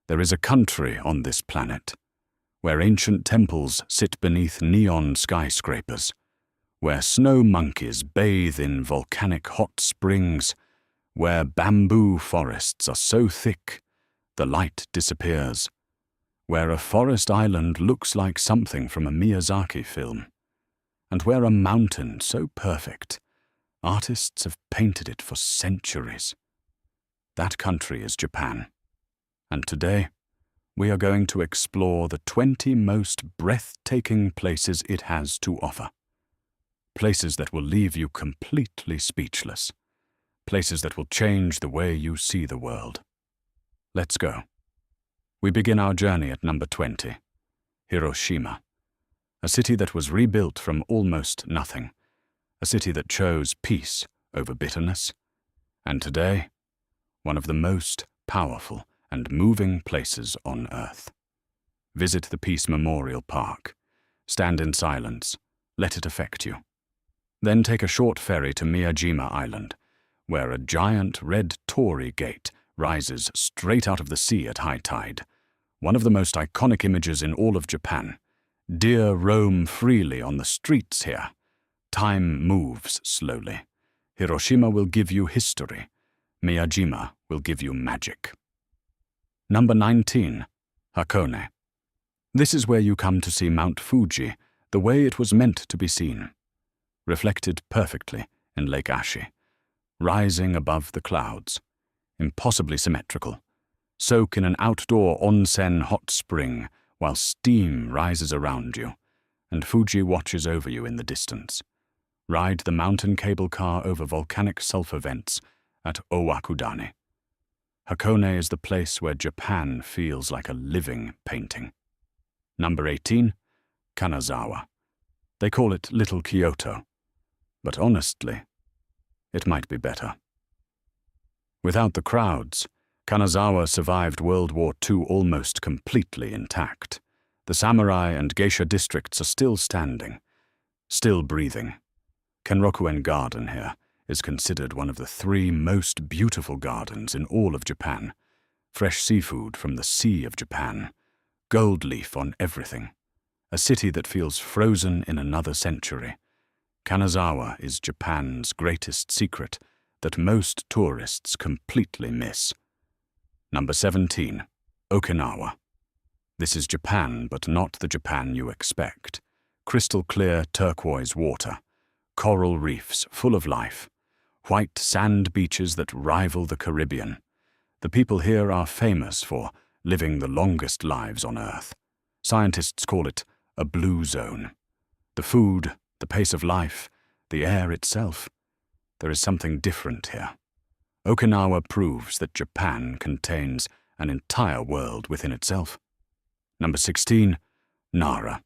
There is a country on this planet where ancient temples sit beneath neon skyscrapers, where snow monkeys bathe in volcanic hot springs, where bamboo forests are so thick the light disappears, where a forest island looks like something from a Miyazaki film, and where a mountain so perfect artists have painted it for centuries. That country is Japan, and today we are going to explore the 20 most breathtaking places it has to offer. Places that will leave you completely speechless. Places that will change the way you see the world. Let's go. We begin our journey at number 20, Hiroshima, a city that was rebuilt from almost nothing, a city that chose peace over bitterness, and today, one of the most powerful and moving places on Earth. Visit the Peace Memorial Park. Stand in silence. Let it affect you. Then take a short ferry to Miyajima Island, where a giant red Torii gate rises straight out of the sea at high tide. One of the most iconic images in all of Japan. Deer roam freely on the streets here. Time moves slowly. Hiroshima will give you history. Miyajima will give you magic. Number 19, Hakone. This is where you come to see Mount Fuji the way it was meant to be seen, reflected perfectly in Lake Ashi, rising above the clouds, impossibly symmetrical. Soak in an outdoor onsen hot spring while steam rises around you, and Fuji watches over you in the distance. Ride the mountain cable car over volcanic sulfur vents at Owakudani. Hakone is the place where Japan feels like a living painting. Number 18, Kanazawa. They call it Little Kyoto, but honestly, it might be better. Without the crowds, Kanazawa survived World War II almost completely intact. The samurai and geisha districts are still standing, still breathing. Kenrokuen Garden here is considered one of the 3 most beautiful gardens in all of Japan. Fresh seafood from the Sea of Japan, gold leaf on everything. A city that feels frozen in another century. Kanazawa is Japan's greatest secret that most tourists completely miss. Number 17, Okinawa. This is Japan, but not the Japan you expect. Crystal clear turquoise water, coral reefs full of life, white sand beaches that rival the Caribbean. The people here are famous for living the longest lives on Earth. Scientists call it a blue zone. The food, the pace of life, the air itself. There is something different here. Okinawa proves that Japan contains an entire world within itself. Number 16, Nara.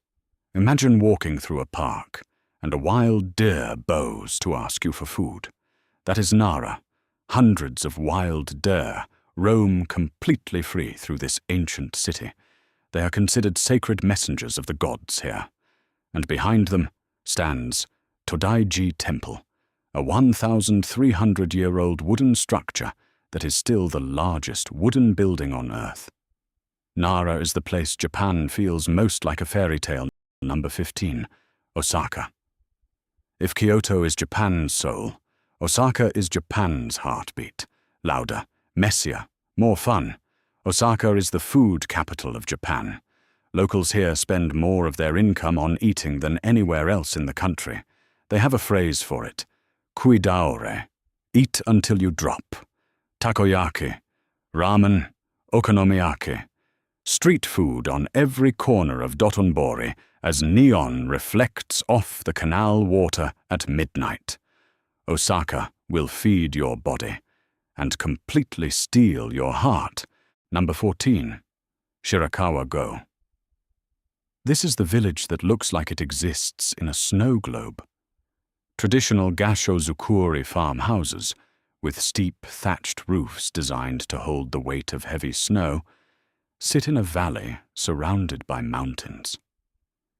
Imagine walking through a park, and a wild deer bows to ask you for food. That is Nara. Hundreds of wild deer roam completely free through this ancient city. They are considered sacred messengers of the gods here. And behind them stands Tochigi Temple, a 1,300-year-old wooden structure that is still the largest wooden building on Earth. Nara is the place Japan feels most like a fairy tale. Number 15, Osaka. If Kyoto is Japan's soul, Osaka is Japan's heartbeat. Louder, messier, more fun. Osaka is the food capital of Japan. Locals here spend more of their income on eating than anywhere else in the country. They have a phrase for it. Kuidaore, eat until you drop. Takoyaki, ramen, okonomiyaki. Street food on every corner of Dotonbori as neon reflects off the canal water at midnight. Osaka will feed your body and completely steal your heart. Number 14, Shirakawa-go. This is the village that looks like it exists in a snow globe. Traditional Gasho-zukuri farmhouses, with steep thatched roofs designed to hold the weight of heavy snow, sit in a valley surrounded by mountains.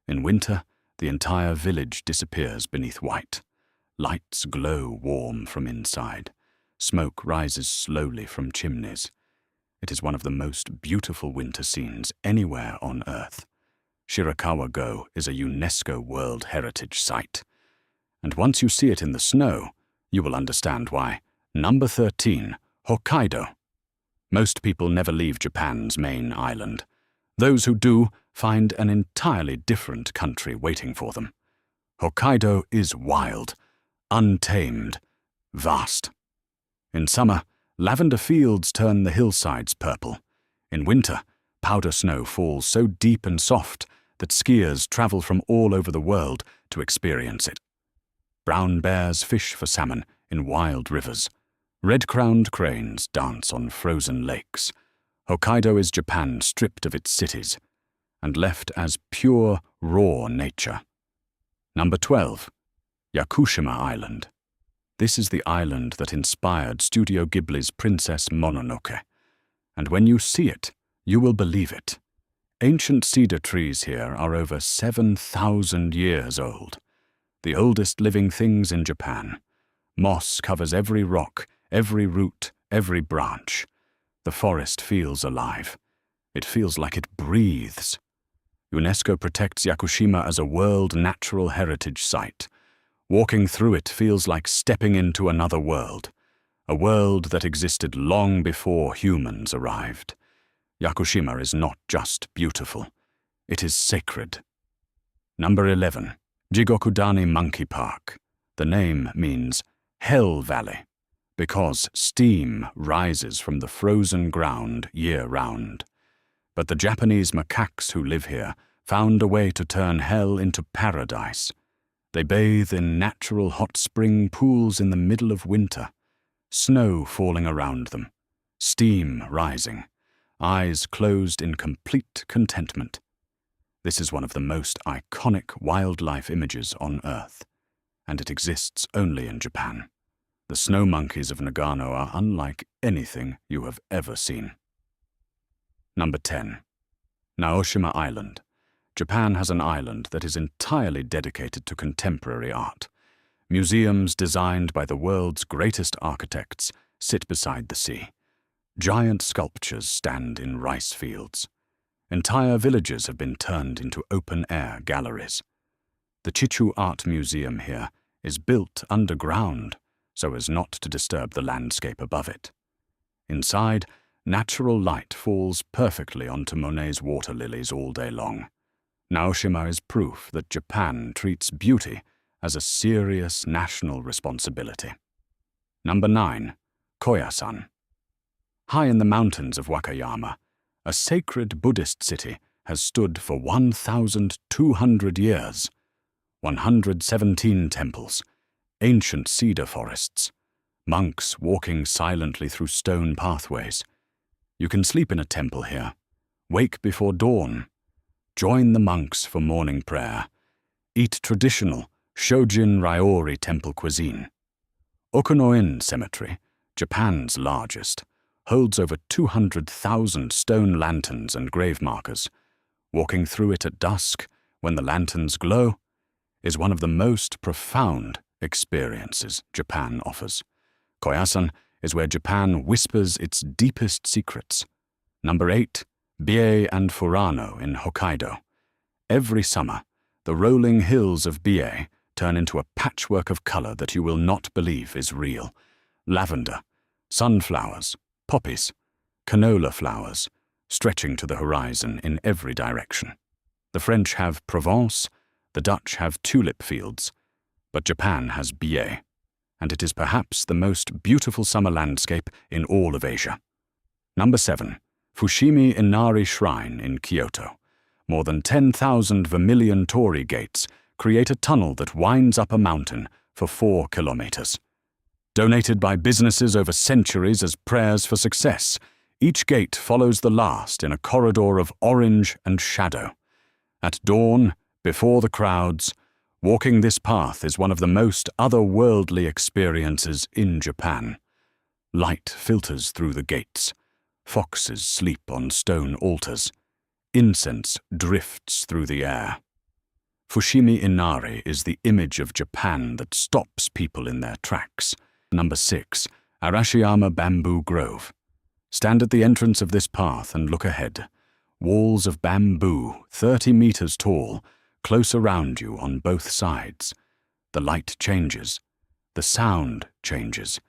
In winter, the entire village disappears beneath white. Lights glow warm from inside. Smoke rises slowly from chimneys. It is one of the most beautiful winter scenes anywhere on Earth. Shirakawa-go is a UNESCO World Heritage Site. And once you see it in the snow, you will understand why. Number 13, Hokkaido. Most people never leave Japan's main island. Those who do find an entirely different country waiting for them. Hokkaido is wild, untamed, vast. In summer, lavender fields turn the hillsides purple. In winter, powder snow falls so deep and soft that skiers travel from all over the world to experience it. Brown bears fish for salmon in wild rivers. Red-crowned cranes dance on frozen lakes. Hokkaido is Japan stripped of its cities and left as pure, raw nature. Number 12. Yakushima Island. This is the island that inspired Studio Ghibli's Princess Mononoke. And when you see it, you will believe it. Ancient cedar trees here are over 7,000 years old. The oldest living things in Japan. Moss covers every rock, every root, every branch. The forest feels alive. It feels like it breathes. UNESCO protects Yakushima as a World Natural Heritage Site. Walking through it feels like stepping into another world, a world that existed long before humans arrived. Yakushima is not just beautiful, it is sacred. Number 11. Jigokudani Monkey Park. The name means Hell Valley, because steam rises from the frozen ground year-round. But the Japanese macaques who live here found a way to turn hell into paradise. They bathe in natural hot spring pools in the middle of winter, snow falling around them, steam rising, eyes closed in complete contentment. This is one of the most iconic wildlife images on Earth, and it exists only in Japan. The snow monkeys of Nagano are unlike anything you have ever seen. Number 10. Naoshima Island. Japan has an island that is entirely dedicated to contemporary art. Museums designed by the world's greatest architects sit beside the sea. Giant sculptures stand in rice fields. Entire villages have been turned into open-air galleries. The Chichu Art Museum here is built underground so as not to disturb the landscape above it. Inside, natural light falls perfectly onto Monet's water lilies all day long. Naoshima is proof that Japan treats beauty as a serious national responsibility. Number 9. Koyasan. High in the mountains of Wakayama, a sacred Buddhist city has stood for 1,200 years. 117 temples, ancient cedar forests, monks walking silently through stone pathways. You can sleep in a temple here, wake before dawn, join the monks for morning prayer, eat traditional Shojin Ryori temple cuisine. Okunoin Cemetery, Japan's largest, holds over 200,000 stone lanterns and grave markers. Walking through it at dusk, when the lanterns glow, is one of the most profound experiences Japan offers. Koyasan is where Japan whispers its deepest secrets. Number 8. Biei and Furano in Hokkaido. Every summer, the rolling hills of Biei turn into a patchwork of color that you will not believe is real. Lavender, sunflowers, poppies, canola flowers, stretching to the horizon in every direction. The French have Provence, the Dutch have tulip fields, but Japan has Biei, and it is perhaps the most beautiful summer landscape in all of Asia. Number 7. Fushimi Inari Shrine in Kyoto. More than 10,000 vermilion Torii gates create a tunnel that winds up a mountain for 4 kilometers. Donated by businesses over centuries as prayers for success, each gate follows the last in a corridor of orange and shadow. At dawn, before the crowds, walking this path is one of the most otherworldly experiences in Japan. Light filters through the gates. Foxes sleep on stone altars. Incense drifts through the air. Fushimi Inari is the image of Japan that stops people in their tracks. Number 6. Arashiyama Bamboo Grove. Stand at the entrance of this path and look ahead. Walls of bamboo, 30 meters tall, close around you on both sides. The light changes. The sound changes.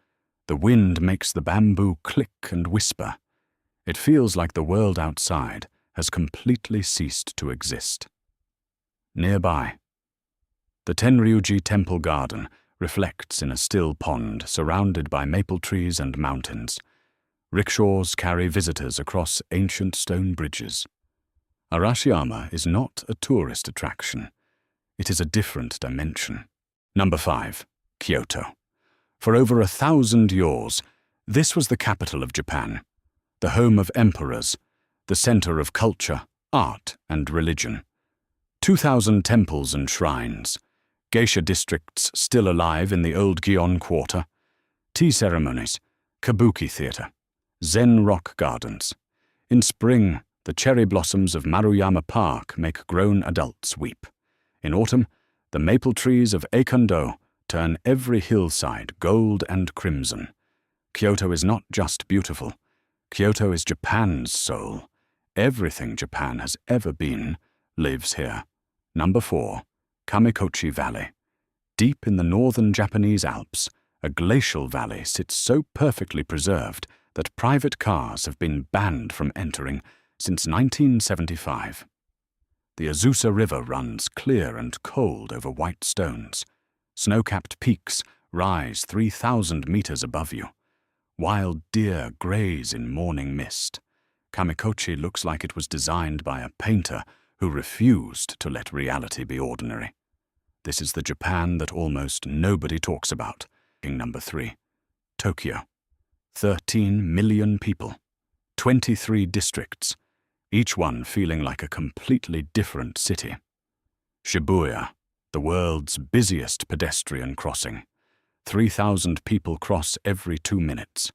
The wind makes the bamboo click and whisper. It feels like the world outside has completely ceased to exist. Nearby, the Tenryuji Temple Garden reflects in a still pond surrounded by maple trees and mountains. Rickshaws carry visitors across ancient stone bridges. Arashiyama is not a tourist attraction. It is a different dimension. Number 5. Kyoto. For over 1,000 years, this was the capital of Japan, the home of emperors, the center of culture, art, and religion. 2,000 temples and shrines, geisha districts still alive in the old Gion Quarter, tea ceremonies, kabuki theater, Zen rock gardens. In spring, the cherry blossoms of Maruyama Park make grown adults weep. In autumn, the maple trees of Eikando turn every hillside gold and crimson. Kyoto is not just beautiful. Kyoto is Japan's soul. Everything Japan has ever been lives here. Number 4. Kamikochi Valley. Deep in the northern Japanese Alps, a glacial valley sits so perfectly preserved that private cars have been banned from entering since 1975. The Azusa River runs clear and cold over white stones. Snow-capped peaks rise 3,000 meters above you. Wild deer graze in morning mist. Kamikochi looks like it was designed by a painter who refused to let reality be ordinary. This is the Japan that almost nobody talks about. Number 3. Tokyo. 13 million people. 23 districts, each one feeling like a completely different city. Shibuya, the world's busiest pedestrian crossing. 3,000 people cross every 2 minutes.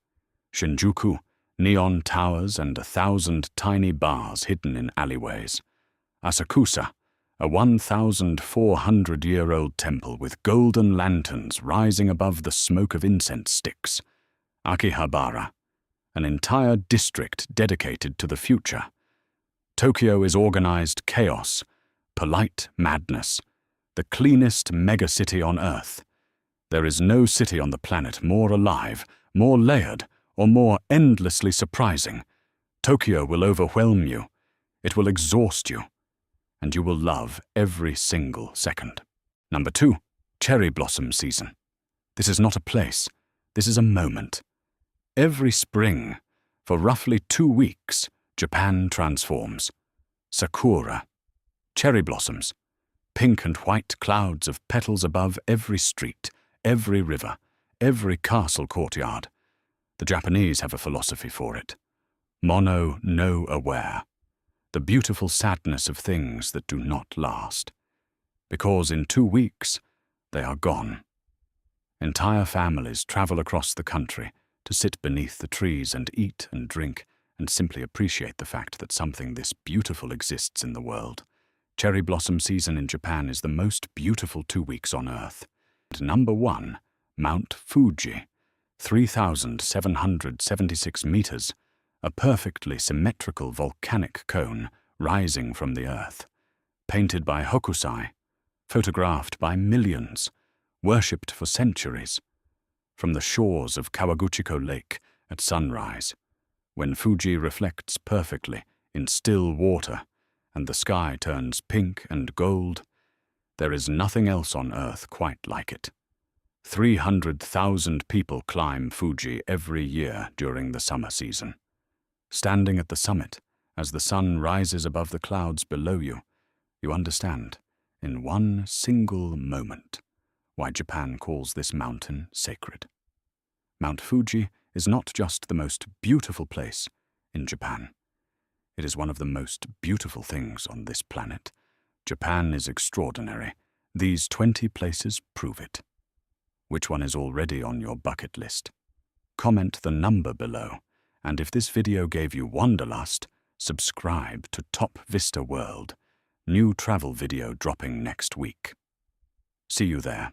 Shinjuku, neon towers and 1,000 tiny bars hidden in alleyways. Asakusa, a 1,400-year-old temple with golden lanterns rising above the smoke of incense sticks. Akihabara, an entire district dedicated to the future. Tokyo is organized chaos, polite madness, the cleanest megacity on Earth. There is no city on the planet more alive, more layered, or more endlessly surprising. Tokyo will overwhelm you. It will exhaust you. And you will love every single second. Number 2, cherry blossom season. This is not a place. This is a moment. Every spring, for roughly 2 weeks, Japan transforms. Sakura, cherry blossoms, pink and white clouds of petals above every street, every river, every castle courtyard. The Japanese have a philosophy for it. Mono no aware. The beautiful sadness of things that do not last. Because in 2 weeks, they are gone. Entire families travel across the country to sit beneath the trees and eat and drink and simply appreciate the fact that something this beautiful exists in the world. Cherry blossom season in Japan is the most beautiful 2 weeks on Earth. And number 1, Mount Fuji, 3,776 meters, a perfectly symmetrical volcanic cone rising from the earth, painted by hokusai, photographed by millions, worshipped for centuries. From the shores of Kawaguchiko Lake at sunrise, when Fuji reflects perfectly in still water and the sky turns pink and gold, there is nothing else on Earth quite like it. 300,000 people climb Fuji every year during the summer season. Standing at the summit, as the sun rises above the clouds below you, you understand, in one single moment, why Japan calls this mountain sacred. Mount Fuji is not just the most beautiful place in Japan. It is one of the most beautiful things on this planet. Japan is extraordinary. These 20 places prove it. Which one is already on your bucket list? Comment the number below. And if this video gave you wanderlust, subscribe to Top Vista World. New travel video dropping next week. See you there.